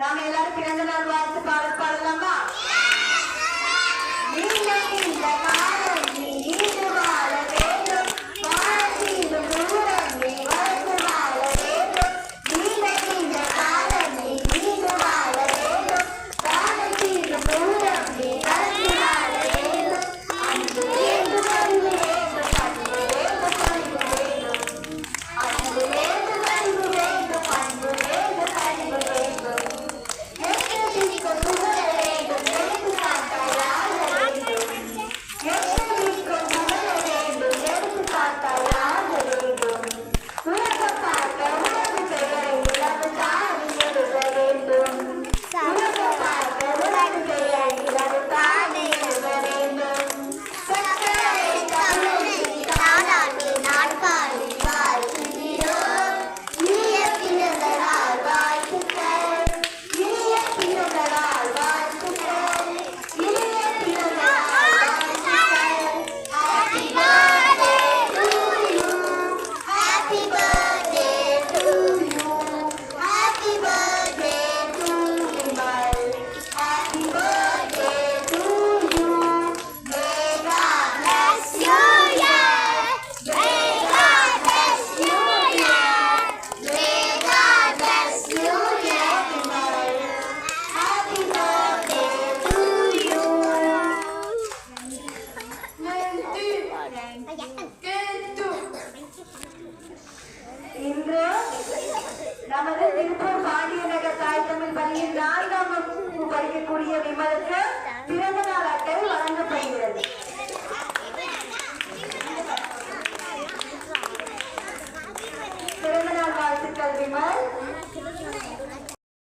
நாம எல்லாரும் பிறந்த நாள் வாழ்த்து பாடல் பாடலாமா? இந்த காலம் நீ நீண்டு வாழ வேண்டும், வாழத்தீரும் தூரம் நீ வளர்ந்து வாழ வேண்டும். இந்த காலம் நீ நீண்டு வாழ வேண்டும், வாழத்தீரும் தூரம் நீ வளர்ந்து வாழ வேண்டும். அன்பு வேண்டும், அன்பு வேண்டும், அன்பு வேண்டும், அன்பு வேண்டும். அன்பு வேண்டும், அன்பு வேண்டும், அன்பு வேண்டும், அன்பு வேண்டும். எத்தனைக்கும் புகழ வேண்டும், எடுத்து காட்டாய் ஆள வேண்டும். எத்தனைக்கும் புகழ வேண்டும், எடுத்து காட்டாய் ஆள வேண்டும். உலகம் பார்க்க உலகு பெயரை உலகு தாண்டி எழுத வேண்டும். உலகம் பார்க்க உலகு பெயரை உலகு தாண்டி எழுத வேண்டும். சக்கரை தமிழை தானாட்டு நாட்காலி வாழ்த்துகிறோம். இனிய பிறந்தநாள் வாழ்த்துக்கள், இனிய பிறந்தநாள் வாழ்த்துக்கள், இனிய பிறந்தநாள் வாழ்த்துக்கள். Happy birthday to you, happy birthday to you, happy birthday to Vimal, happy birthday to you. May God bless you, yeah. May God bless you, yeah. May God bless you, yeah, Vimal. Happy birthday to you. இன்று நமது திருப்பூர் பாண்டிய நகர் தாய் தமிழ் பள்ளியில் 4ஆம் வகுப்பு படிக்கக்கூடிய விமல்